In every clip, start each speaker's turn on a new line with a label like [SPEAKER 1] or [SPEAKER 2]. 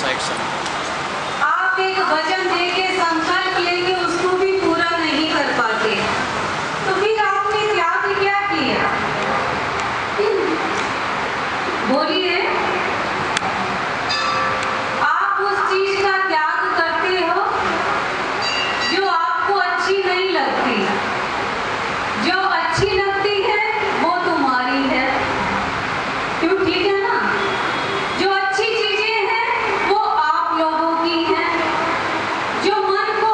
[SPEAKER 1] Side से।
[SPEAKER 2] आप एक वचन देके संकल्प लेके उसको भी पूरा नहीं कर पाते, तो फिर आपने त्याग क्या किया? बोलिए, आप उस चीज का त्याग करते हो जो आपको अच्छी नहीं लगती, जो अच्छी लगती है वो तुम्हारी है, क्यों? ठीक है ना? जो अच्छी चीजें हैं वो आप लोगों की हैं, जो मन को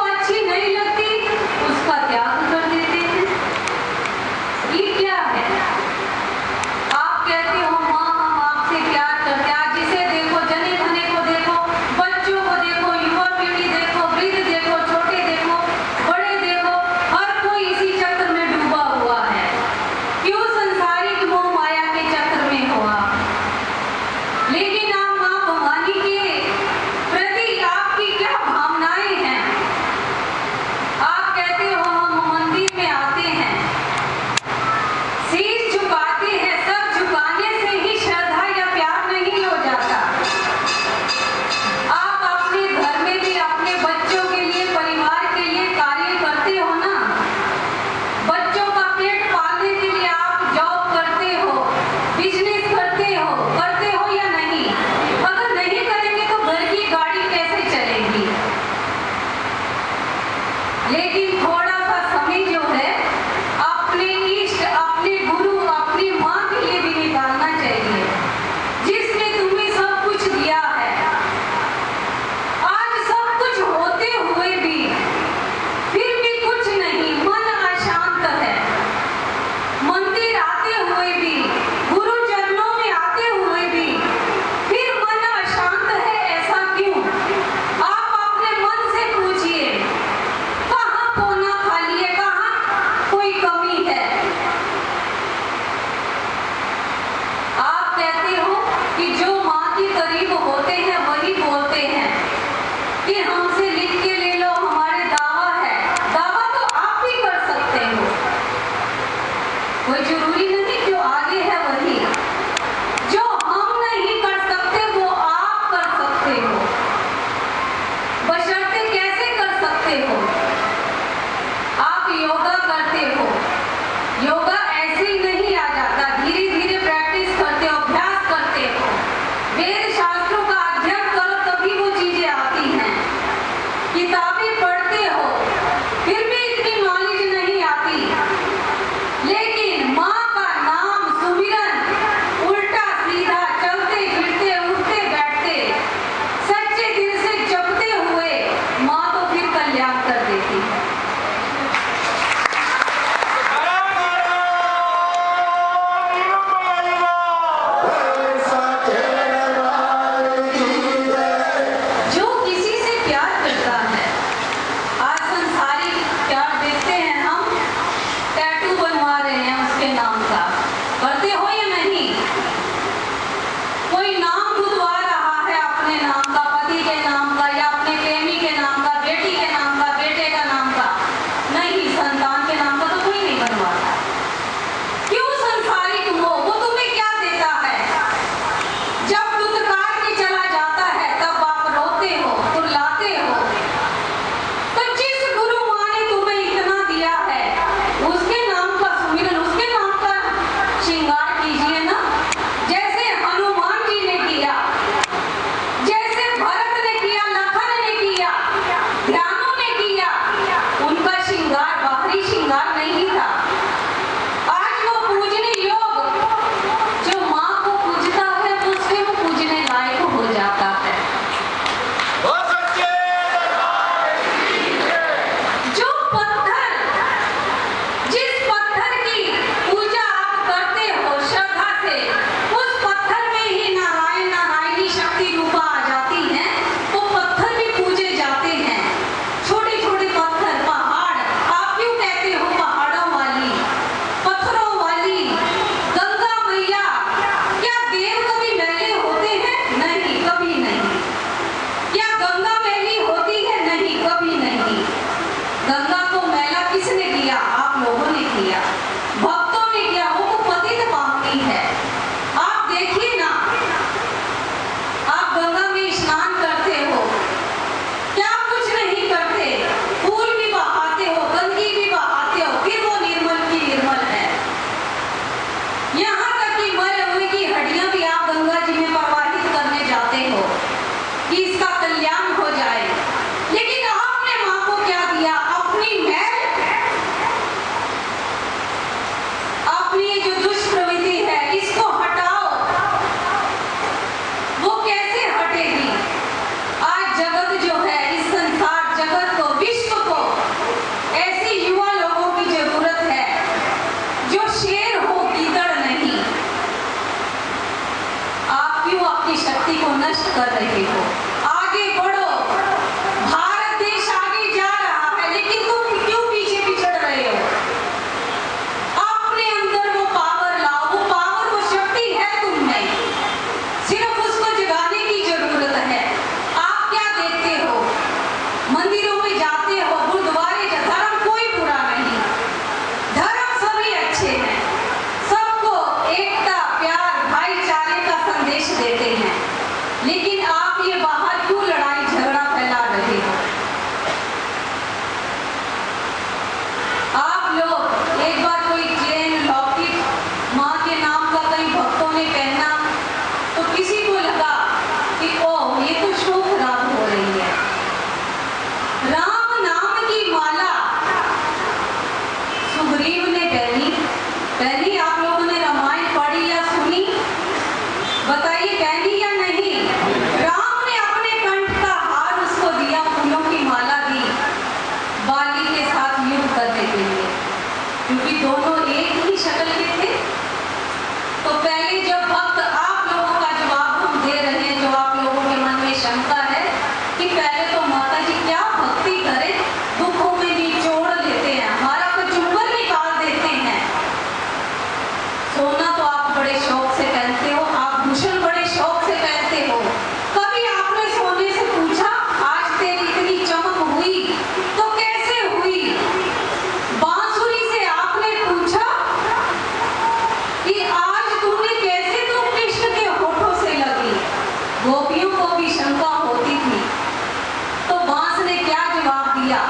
[SPEAKER 2] दिया,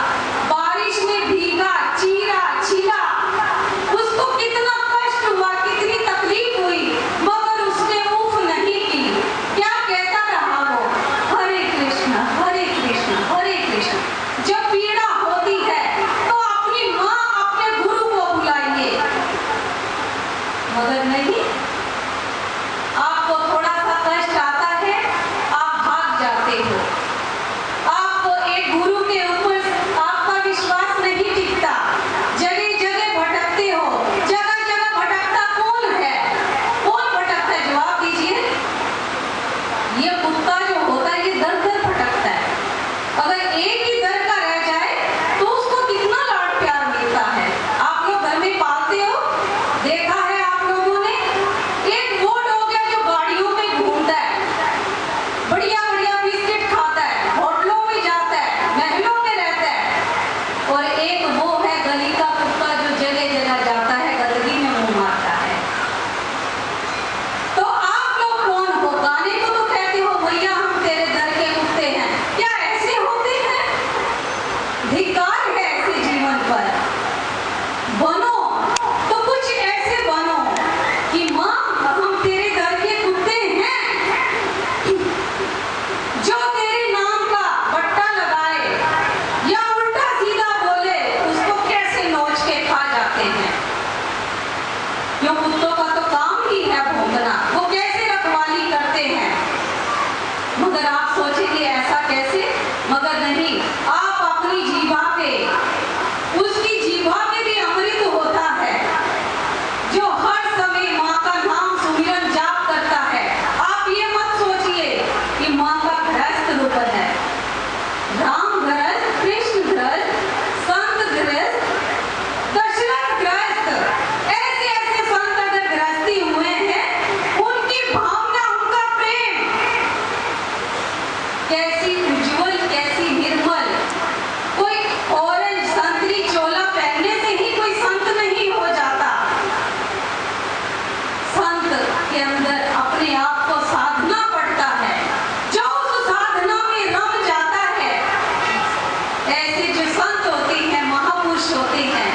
[SPEAKER 2] बारिश में भीगा, चीरा छिला, उसको कितना कष्ट हुआ, कितनी तकलीफ हुई, मगर उसने ऊफ नहीं की। क्या कहता रहा वो? हरे कृष्ण हरे कृष्ण हरे कृष्ण। जब पीड़ा होती है तो अपनी माँ अपने गुरु को बुलाइए, मगर नहीं, आपको थोड़ा सा कष्ट आता है, आप भाग जाते हो, आपको एक गुरु के ऊपर आपका विश्वास नहीं टिकता, जगह जगह भटकते हो। जगह जगह भटकता कौन है? कौन भटकता है? जवाब दीजिए। ये कुत्ता जो होता है ये दर दर भटकता है, अगर एक ही दर का रह जाए तो उसको कितना लाड प्यार मिलता है। आप लोग घर में पालते हो, देखा है आप लोगों ने, एक वो डॉग है जो गाड़ियों में घूमता है, बढ़िया बढ़िया बिस्किट खाता है, होटलों में जाता है, महलों में रहता है, और एक वो है गली का कुत्ता जो जगह जगह जाता है, गंदगी में मुंह मारता है। तो आप लोग कौन हो? गाने को तो कहते हो भैया हम तेरे दर के कुत्ते हैं, क्या ऐसे होते हैं? धिक्कार है ऐसे जीवन पर। बनो तो कुछ ऐसे बनो कि माँ हम तेरे दर के कुत्ते हैं, जो तेरे नाम का बट्टा लगाए या उल्टा सीधा बोले उसको कैसे नोच के खा जाते हैं। क्यों? कुत्तों का तो काम ही है भौंकना, वो कैसे रखवाली करते हैं। मगर आप सोचेंगे ऐसा कैसे, मगर नहीं, आप अपनी जीभा पे, उसकी जीभा में भी अमृत होता है, जो हर समय माँ का नाम सुमिरन जाप करता है। आप ये मत सोचिए कि माँ का गृहस्थ रूप है। राम गृहस्थ, कृष्ण गृहस्थ, संत गृहस्थ, दशरथ गृहस्थ, ऐसे ऐसे संत अगर गृहस्थी हुए हैं, उनकी भावना, उनका प्रेम कैसी उज्जवल, कैसी निर्मल। कोई ऑरेंज संतरी चोला पहनने से ही कोई संत नहीं हो जाता। संत के अंदर अपने आप को साधना पड़ता है, जो उस साधना में रम जाता है। ऐसे जो संत होते हैं, महापुरुष होते हैं,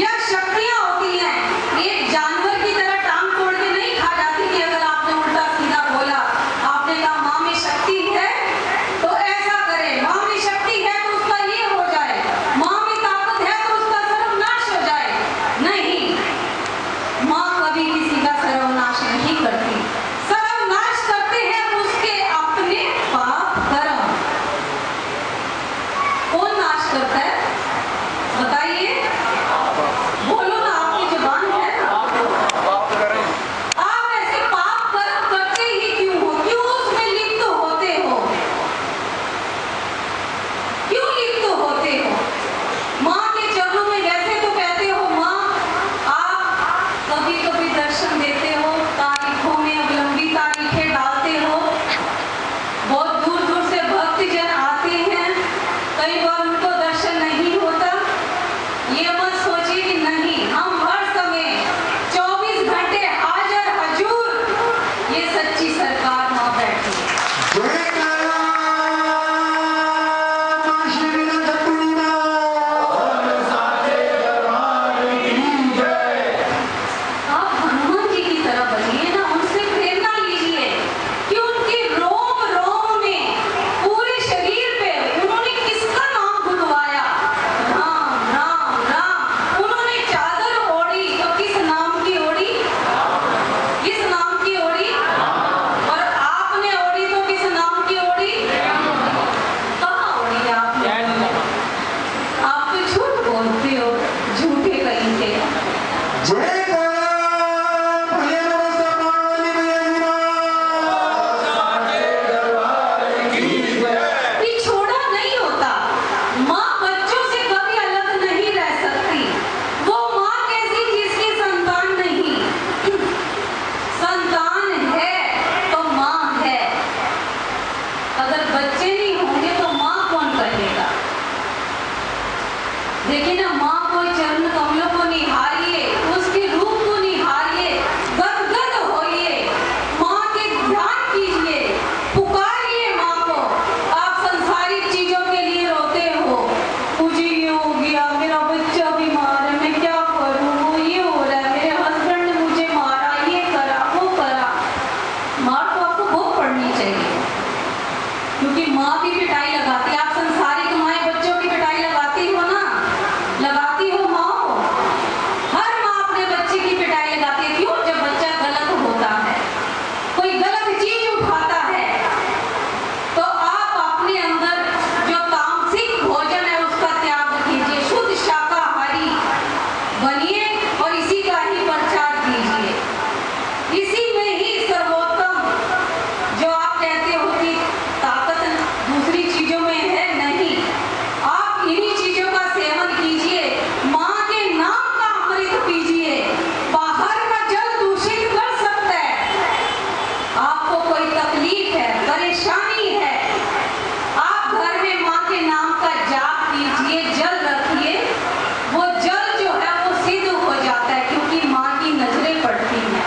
[SPEAKER 2] या शक्तियां होती हैं, एक जानवर की तरह टांग तोड़ के नहीं खा जाती कि अगर आपने उल्टा सीधा बोला, आपने कहा माँ में शक्ति है तो ऐसा करे, माँ में शक्ति है तो उसका ये हो जाए, माँ में ताकत है तो उसका सर्वनाश हो जाए। नहीं, माँ कभी किसी का सर्वनाश नहीं करती, सर्वनाश करते हैं उसके अपने पाप कर्म। कौन नाश करता है बताइए? बोलो ना, आपकी जुबान है ना। आप ऐसे पाप कर्म करते ही क्यों हो? क्यों उसमें लिप्त होते हो? क्यों लिप्त होते हो? माँ के चरणों में वैसे तो कहते हो माँ, आप कभी कभी दर्शन देते हो, तारीखों में अब लंबी तारीखें डालते हो, बहुत दूर दूर से भक्तजन आते हैं, कई बार उनको दर्शन नहीं होता। ये मत सोचिए कि नहीं, हम हर समय 24 घंटे हाजिर हजूर, ये सच्ची सरकार माँ बैठी है। आप हनुमान जी की तरह बनिए ना, उनसे प्रेरणा लीजिए कि उनके रोम रोम में, पूरे शरीर पे उन्होंने किसका नाम गुदवाया? राम राम राम। उन्होंने चादर ओढ़ी तो किस नाम की ओढ़ी? किस नाम की ओढ़ी? और आपने ओढ़ी तो किस नाम की ओढ़ी? कहाँ ओढ़ी आपने? आप तो झूठ बोलते हो, झूठे कहीं के। ये छोड़ा नहीं होता। माँ बच्चों से कभी अलग नहीं रह सकती। वो माँ कैसी जिसकी संतान नहीं? संतान है तो माँ है, अगर बच्चे नहीं होंगे तो माँ कौन कहेगा? देखिए ना, माँ को चरण कमलों को निहारिए, उसके रूप को निहारिए, गदगद होइए, माँ के ध्यान कीजिए, पुकारिए माँ को। आप संसारिक चीजों के लिए रोते हो, की पिटाई लगाती है। आप संसारिक माएँ बच्चों की पिटाई लगाती हो ना, लगाती हो माँ? हर माँ अपने बच्चे की पिटाई लगाती है। क्यों? जब बच्चा गलत होता है, कोई गलत चीज उठाता है, तो आप अपने अंदर जो तामसिक भोजन है उसका त्याग कीजिए, शुद्ध शाकाहारी बनिए और इसी का ही प्रचार कीजिए। इसी में ही सर्वोत्तम, जो आप कहते हो कि ताकत दूसरी चीजों में है, नहीं, आप इन्हीं चीजों का सेवन कीजिए। माँ के नाम का अमृत पीजिए। बाहर का जल दूषित कर सकता है, आपको कोई तकलीफ है, परेशानी है, आप घर में माँ के नाम का जाप कीजिए, जल रखिए, वो जल जो है वो सिद्ध हो जाता है, क्योंकि माँ की नजरें पड़ती हैं।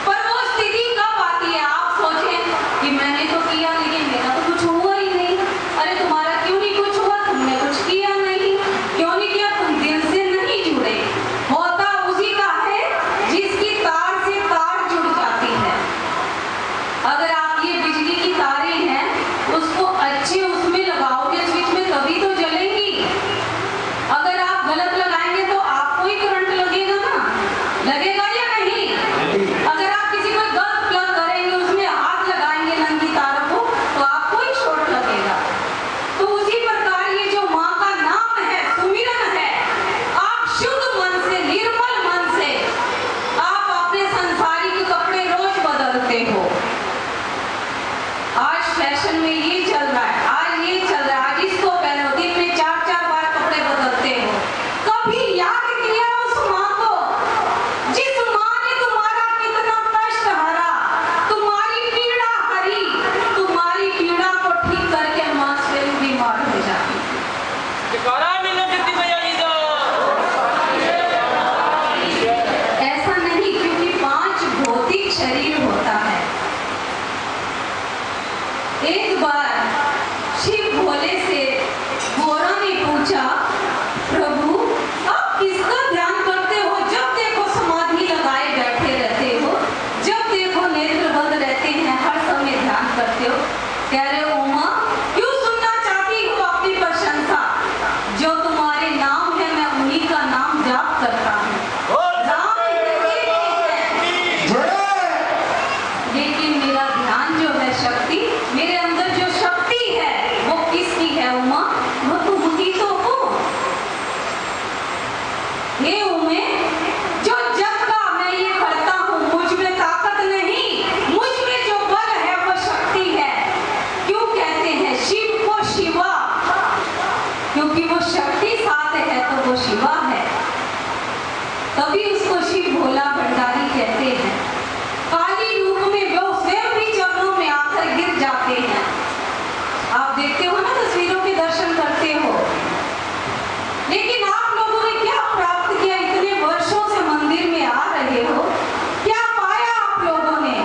[SPEAKER 2] पर वो स्थिति कब आती है? आप सोचें कि मैंने तो किया लेकिन मेरा तो कुछ हुआ ही नहीं। अरे तुम्हारा क्यों नहीं कुछ हुआ? तुमने कुछ किया नहीं। क्यों नहीं किया? तुम दिल से नहीं जुड़े। होता उसी का है जिसकी तार से तार जुड़ जाती है। अगर आप ये बिजली की तारें हैं, उसको अच्छे उसमें लगाओगे स्विच में, तभी तो जलेंगी। अगर आप गलत लगाएंगे तो आपको ही करंट लगेगा ना, लगेगा या नहीं? अगर आप किसी को गलत प्लग करेंगे, उसमें हाथ लगाएंगे नंगी तारों को, तो आपको ही शॉर्ट लगेगा। तो उसी प्रकार ये जो माँ का नाम है, सुमिरन है, आप शुद्ध मन से, निर्मल मन से, आप अपने संसारिक कपड़े रोज बदलते हो। आज फैशन में ये चल रहा है, आज ये चल रहा है, आज इसको पहनो, दिन में 4-4 बार कपड़े बदलते हो। कभी याद किया उस माँ को जिस माँ ने तुम्हारा कितना कष्ट हरा, तुम्हारी पीड़ा हरी, तुम्हारी पीड़ा को ठीक करके माँ स्वयं बीमार हो जाती थी। ऐसा नहीं, क्योंकि 5 भौतिक शरीर होता है। एक बार शिव भोले से गोरा ने पूछा, प्रभु आप किसका ध्यान करते हो? जब देखो समाधि लगाए बैठे रहते हो, जब देखो नेत्र बंद रहते हैं, हर समय ध्यान करते हो। कह रहे हो उमा, क्यों सुनना चाहती हो अपनी प्रशंसा? जो तुम्हारे नाम है मैं उन्हीं का नाम जाप करता हूँ। राम हृदय में है, लेकिन मेरा ध्यान जो है, शक्ति मेरे अंदर जो शक्ति है, वो किसकी है उमा? वो तुमकी तो हो। हे उमे, जो जग का मैं ये करता हूँ, मुझ में ताकत नहीं, मुझ में जो बल है वो शक्ति है। क्यों कहते हैं शिव को शिवा? क्योंकि वो शक्ति साथ है तो वो शिवा है, तभी उसको शिव भोला भंडारी कहते हैं। काली रूप में वो स्वयं भी चरणों में आकर गिर जाते हैं। आप देखते हो ना, तस्वीरों के दर्शन करते हो, लेकिन आप लोगों ने क्या प्राप्त किया? इतने वर्षों से मंदिर में आ रहे हो, क्या पाया आप लोगों ने?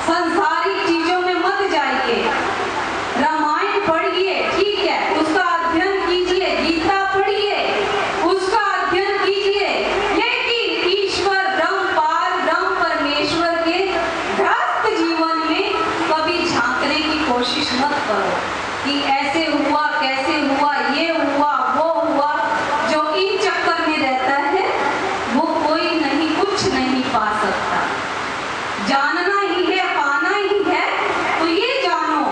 [SPEAKER 2] संसारिक चीजों में मत जाइए, रामायण पढ़िए, ठीक है, उसका अध्ययन कीजिए, गीता पढ़िए, उसका अध्ययन कीजिए, लेकिन ईश्वर ब्रह्म पार ब्रह्म परमेश्वर के गृहस्थ जीवन में कभी झांकने की कोशिश मत करो कि ऐसे हुआ, कैसे हुआ, ये हुआ, वो हुआ। जो इन चक्कर में रहता है वो कोई नहीं, कुछ नहीं पा सकता। जानना ही है, पाना ही है, तो ये जानो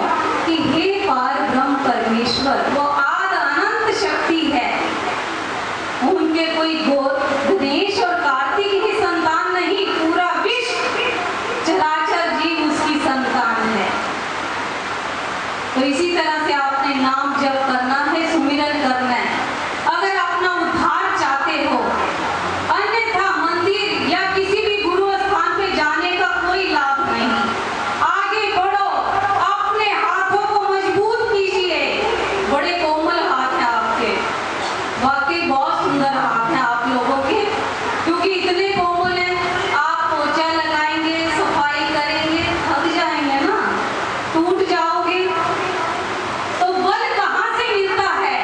[SPEAKER 2] कि हे पार ब्रह्म परमेश्वर वो आद अनंत शक्ति है। उनके कोई गणेश और कार्तिक ही संतान नहीं, पूरा विश्व चराचर जीव उसकी संतान है। तो इसी तरह से आपने नाम जप करना है, सुमिरन करना है, अगर अपना उद्धार चाहते हो। अन्यथा मंदिर या किसी भी गुरु स्थान पे जाने का कोई लाभ नहीं। आगे बढ़ो, अपने हाथों को मजबूत कीजिए। बड़े कोमल हाथ हैं आपके, वाकई बहुत सुंदर हाथ हैं आप लोगों के, क्योंकि इतने कोमल हैं। आप पोछा लगाएंगे, सफाई करेंगे, थक जाएंगे ना, टूट जाओगे, तो बल कहाँ से मिलता है?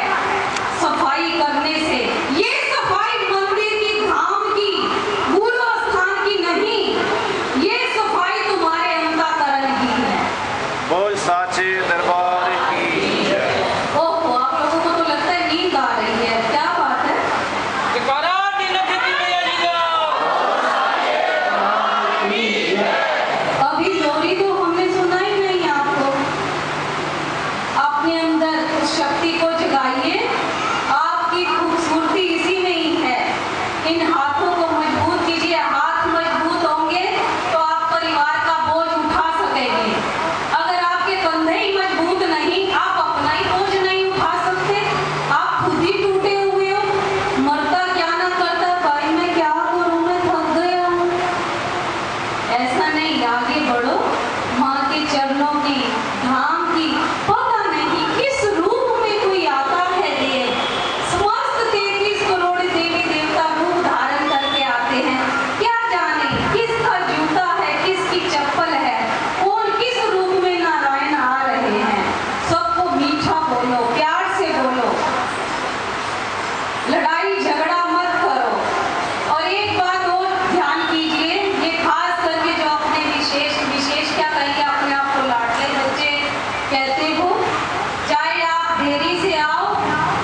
[SPEAKER 1] साचे दरबार की जय।
[SPEAKER 2] ओहो, आप लोगों को तो लगता है नींद आ रही है, क्या बात है? अभी लोरी तो हमने सुना ही नहीं आपको। अपने अंदर उस शक्ति को जगाइए, आपकी खूबसूरती इसी में ही है। इन हाथों को मजबूत कीजिए, हाथ मजबूत होंगे तो आप परिवार का बोझ उठा सकेंगे। अगर आपके कंधे ही मजबूत नहीं, आप अपना ही बोझ नहीं उठा सकते, आप खुद ही टूटे हुए हो। मरता क्या ना करता, भाई मैं क्या करूं, मैं थक गया हूं। ऐसा नहीं, आगे बढ़ो। माँ के चरणों की, धाम की, पता नहीं किस रूप में कोई आता है ये। समस्त 33 करोड़ देवी देवता रूप धारण करके आते हैं। क्या जाने किसका जूता है, किसकी चप्पल है, कौन किस रूप में नारायण आ रहे हैं। सबको मीठा बोलो, प्यार से बोलो, लड़ाई झगड़ा मत करो। और एक बात और ध्यान कीजिए, ये खास करके जो अपने विशेष क्या कहिए, अपने आप को लाडले बच्चे कहते हो, चाहे आप देरी से आओ,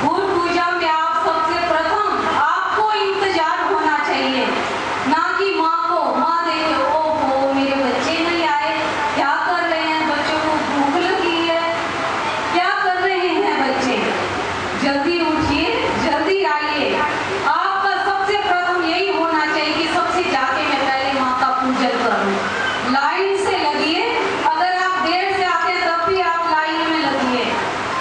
[SPEAKER 2] गुरु पूजा में आप सबसे प्रथम आपको इंतजार होना चाहिए, ना कि माँ को। माँ देखे ओहो मेरे बच्चे नहीं आए, क्या कर रहे हैं, बच्चों को भूख लगी है, क्या कर रहे हैं बच्चे, जल्दी उठिए, जल्दी आइए। आपका सबसे प्रथम यही होना चाहिए कि सबसे जाके मैं पहले माँ का पूजन करूं। लाइन से लगिए, अगर आप देर से आते हैं तब भी आप लाइन में लगिए।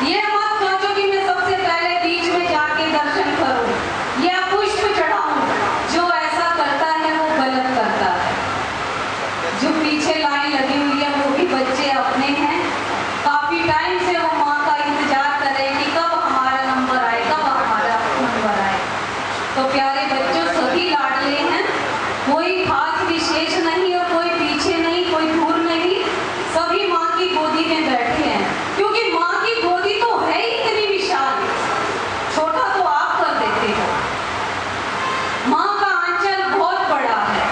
[SPEAKER 2] ये मत सोचो कि मैं सबसे पहले बीच में जाके दर्शन करूं या पुष्प चढ़ाऊं। जो ऐसा करता है वो गलत करता है। जो पीछे लाइन लगी हुई है वो भी बच्चे अपने हैं, काफी टाइम से वो माँ का इंतजार कर रहे हैं कि कब हमारा नंबर आए, कब हमारा नंबर आए। तो प्यारे बच्चों, सभी लाडले हैं, कोई खास विशेष नहीं और कोई पीछे नहीं, कोई दूर नहीं, सभी माँ की गोदी में बैठे हैं। क्योंकि माँ की गोदी तो है ही इतनी विशाल, छोटा तो आप कर देते हो। माँ का आंचल बहुत बड़ा है,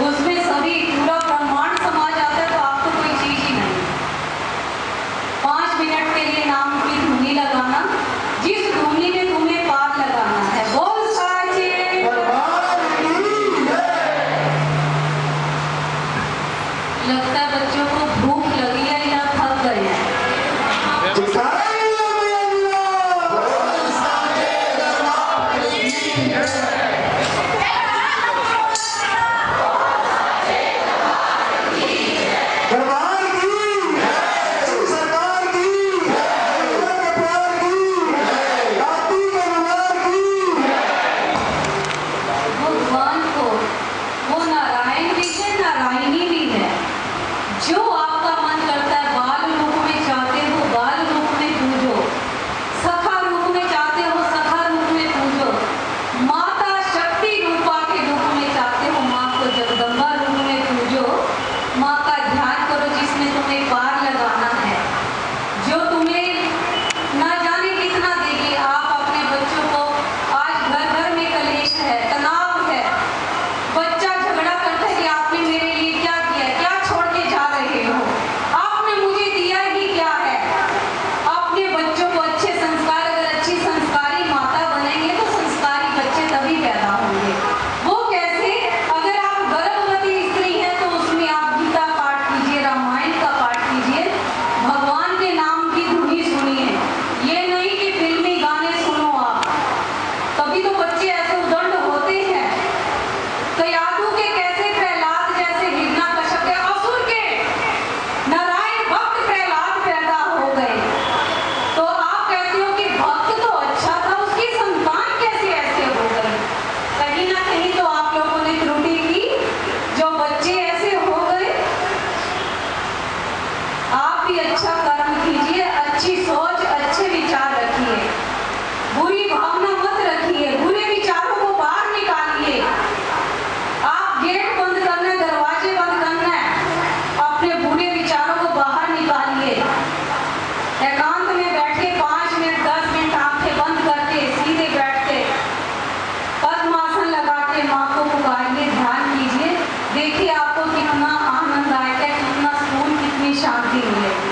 [SPEAKER 2] उसमें सभी पूरा ब्रह्मांड समा जाता है, तो आपको कोई चीज ही नहीं। 5 मिनट के लिए नाम की धुनी लगाना, जिस धुनी में तुम्हें पार लगाना है। बोल साचे लगता है बच्चों को भूख लगी है या थक गए हैं। भगवान को वो नारायण भी है, नारायणी भी है। जो आपका मन करता है, बाल रूप में चाहते हो बाल रूप में पूजो, सखा रूप में चाहते हो सखा रूप में पूजो, माता शक्ति रूपा के रूप में चाहते हो माँ को जगदम्बा रूप में पूजो। माँ का ध्यान करो जिसमें तुम्हें पार लगाना है, जो तुम्हें ना जाने कितना देगी। आप अपने बच्चों को, आज घर घर में कलेश है, तनाव है, बच्चा झगड़ा करता है कि आपने मेरे लिए क्या किया है, क्या छोड़ के जा रहे हो, आपने मुझे दिया ही क्या है। अपने बच्चों को अच्छे संस्कार, अगर अच्छी संस्कारी माता बनेंगे तो संस्कारी बच्चे तभी पैदा होंगे। वो कैसे? अगर आप गर्भवती स्त्री हैं तो उसमें आप गीता पाठ कीजिए, रामायण का पाठ कीजिए, भगवान के नाम की धुनी सुनिए। ये नहीं कि फिल्मी गाने सुनो आप, तभी तो बच्चे ऐसे उदंड होते हैं। कयाधु के कैसे प्रहलाद जैसे हिरण्यकश्यप के, असुर के नारायण भक्त प्रहलाद पैदा हो गए। तो आप कहते हो कि भक्त तो अच्छा था, उसकी संतान कैसे ऐसे हो गई? कहीं ना कहीं तो आप लोगों ने त्रुटि की, जो बच्चे ऐसे हो गए। आप भी अच्छा कर्म कीजिए, अच्छी सोच, अच्छे विचार रखिए, बुरी भावना मत रखिए, बुरे विचारों को बाहर निकालिए। आप गेट बंद करना है, दरवाजे बंद करना है, अपने बुरे विचारों को बाहर निकालिए। एकांत में बैठ के 5 मिनट 10 मिनट आंखें बंद करके सीधे बैठ के पद्मासन लगा के माँ को पुकारिए, ध्यान कीजिए। देखिए आपको कितना आनंद आएगा, कितना सुकून, कितनी शांति मिलेगी।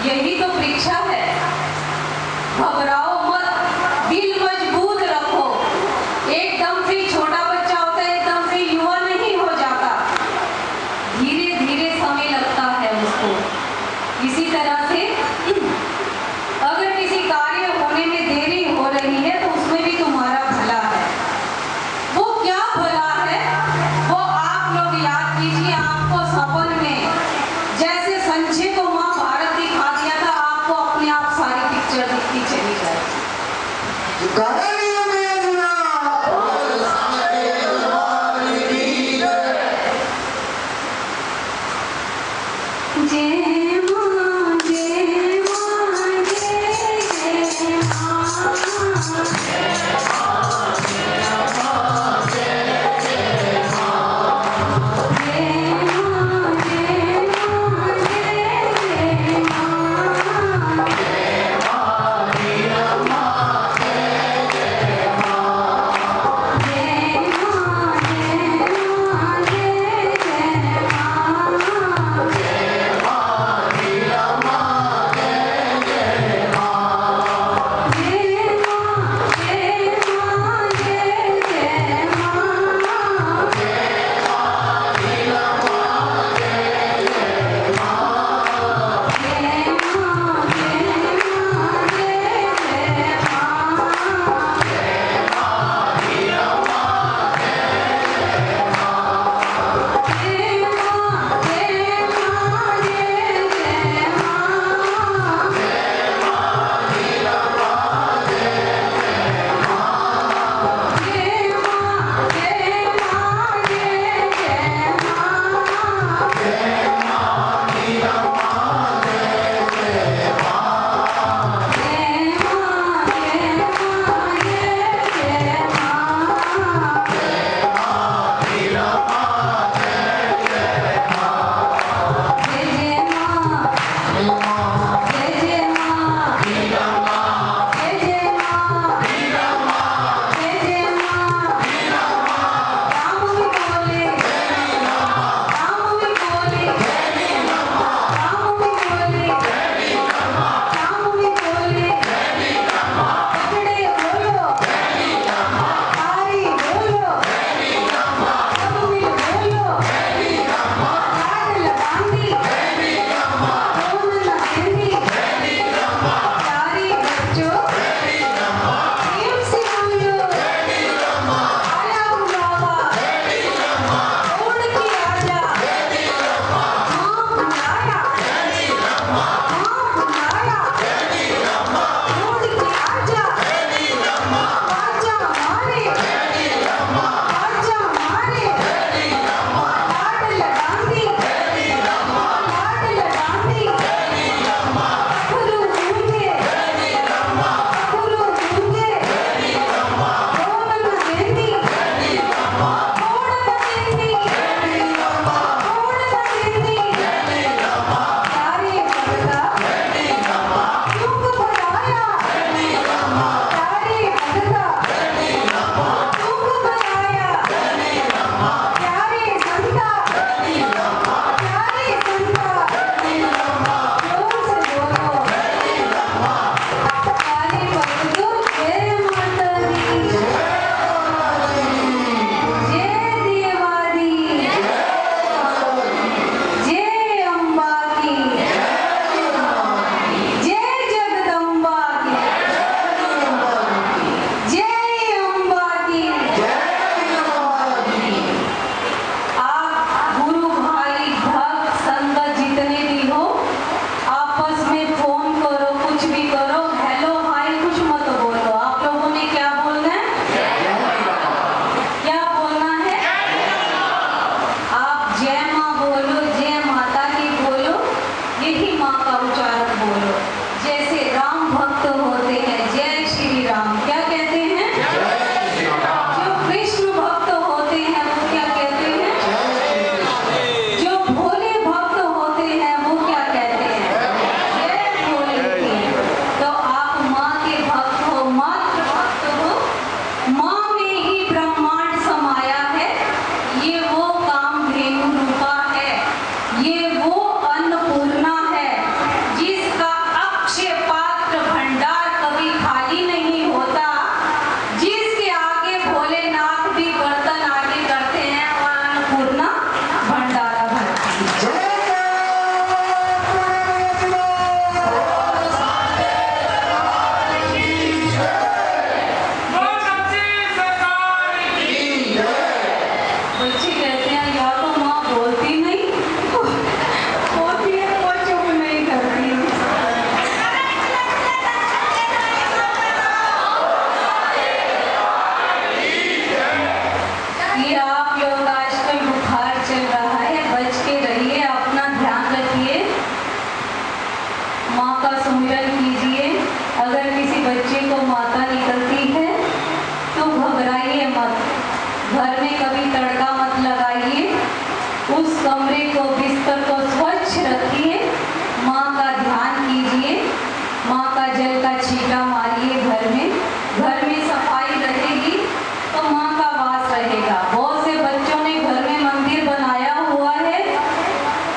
[SPEAKER 2] यही तो परीक्षा है। घबराओ मत, दिल मजबूत रखो। एकदम से छोटा बच्चा होता है, एकदम से युवा नहीं हो जाता। धीरे धीरे समय लगता है उसको। इसी तरह से अगर किसी कार्य होने में देरी हो रही है तो उसमें भी तुम्हारा भला है। वो क्या भला है, वो आप लोग याद कीजिए। आपको सपन में जैसे संजय को महाभारत दिखा दिया था, आपको अपने आप सारी पिक्चर दिखती चली जाए। जय मां जय मां जय मां। घबराइए मत, घर में कभी तड़का मत लगाइए, उस कमरे को बिस्तर को स्वच्छ रखिए, माँ का ध्यान कीजिए, माँ का जल का छींटा मारिए। घर में सफाई रहेगी तो माँ का वास रहेगा। बहुत से बच्चों ने घर में मंदिर बनाया हुआ है,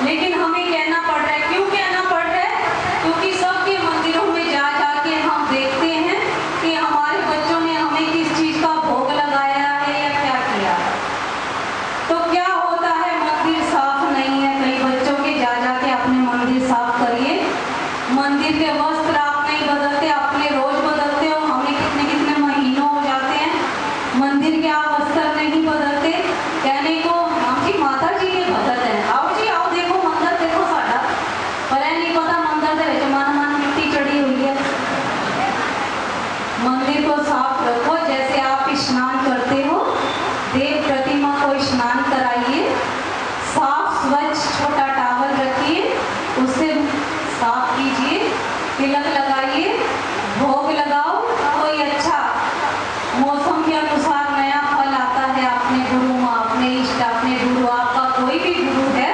[SPEAKER 2] लेकिन हमें कहना पड़ रहा है। क्यों कहना पड़ रहा है? क्योंकि सबके मंदिरों में जा के हम देखते हैं कि हमारे बच्चों ने हमें किस चीज का भोग लगाया है या क्या किया। तो क्या होता है, मंदिर साफ नहीं है, कई बच्चों के जा के अपने मंदिर साफ करिए। मंदिर के वस्त्र आप नहीं बदलते, अपने रोज बदलते हो, हमें कितने कितने महीनों हो जाते हैं मंदिर के आप वस्त्र नहीं बदलते। कहने को हम जी माता जी के भगत हैं, आओ जी आओ, देखो मंदिर देखो साडा, पर यह नहीं पता मंदिर के विच मन मिट्टी चढ़ी हुई है। मंदिर को साफ रखो। जैसे आप स्नान करते हो, देव प्रतिमा को स्नान कराइए, साफ स्वच्छ छोटा टावल रखिए, उससे साफ कीजिए, तिलक लगाइए, भोग लगाओ। कोई अच्छा मौसम के अनुसार नया फल आता है, अपने गुरु माँ, अपने इष्ट, अपने गुरु, आपका कोई भी गुरु है,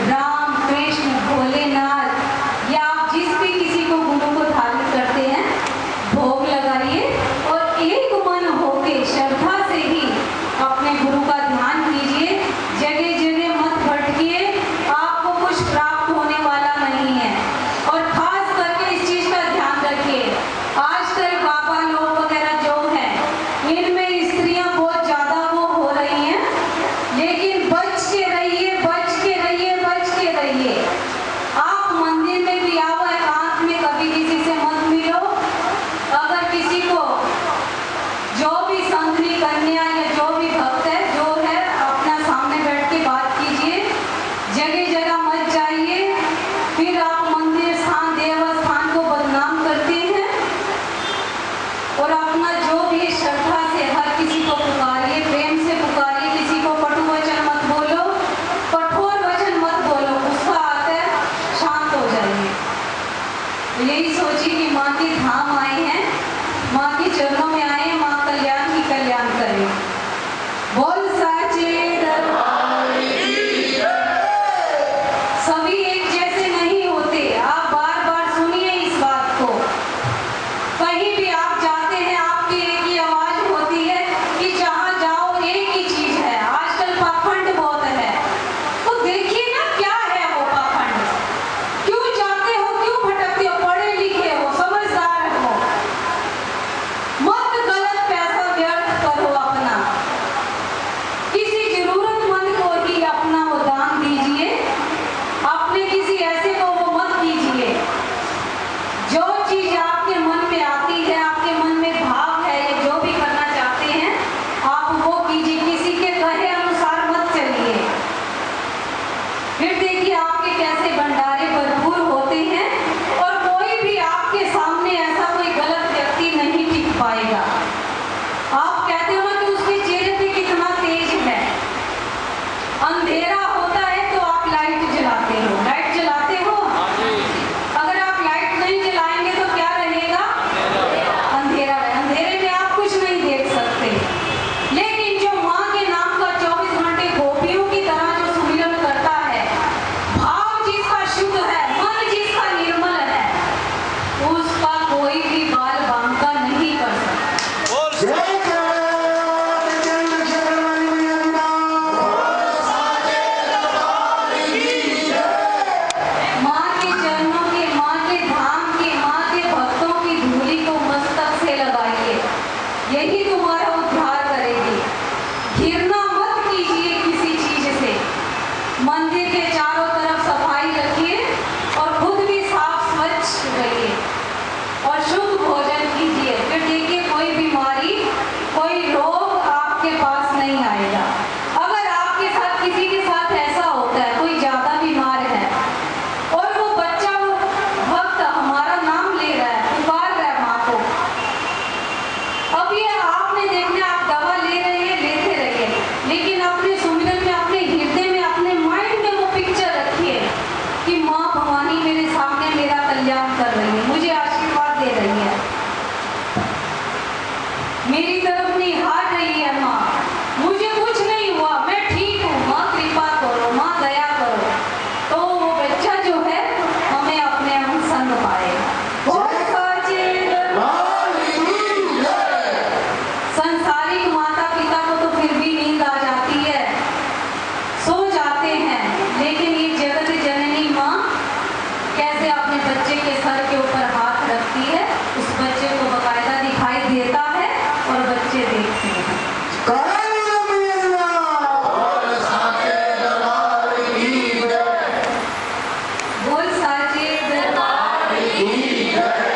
[SPEAKER 2] राम कृष्ण भोलेनाथ, या आप जिस भी किसी को गुरु को धारण करते हैं, भोग लगाइए और एक मन होके श्रद्धा से ही अपने गुरु का ध्यान कीजिए। जगह जगह मत भटकिए, आपको कुछ प्राप्त होने वाला नहीं है। और खास करके इस चीज का ध्यान रखिए, आजकल बाबा लोग वगैरह जो हैं, इनमें स्त्रियां बहुत ज्यादा वो हो रही हैं, लेकिन बच के रहिए, बच के रहिए, बच के रहिए। आप मंदिर में भी आओ, एकांत में कभी किसी से मत मिलो। अगर किसी को जो भी संतनी कन्या या जो भी भक्त है, जो है, अपना सामने बैठ के बात कीजिए, जगह जगह मत जाइए, फिर आप मंदिर स्थान देवस्थान को बदनाम करते हैं। और अपना जो भी श्रद्धा से हर किसी को पुकारिए, प्रेम से पुकारिए, किसी को कटु वचन मत बोलो, कठोर वचन मत बोलो, गुस्सा आता है, शांत हो जाइए। तो यही सोचिए कि माँ के धाम आए हैं, माँ के चरणों में आए हैं, माँ कल्याण ही कल्याण करे। बोल साचे दरबार की जय। सभी एक जैसे नहीं होते, आप बार बार सुनिए इस बात को। कहीं भी आप जाते हैं, आपकी एक ही आवाज होती है कि जहाँ जाओ एक ही चीज है। आजकल पाखंड बहुत है, तो देखिए ना क्या है वो पाखंड। क्यों जाते हो, क्यों भटकते हो? पढ़े लिखे हो, समझदार हो, मत
[SPEAKER 3] की जय।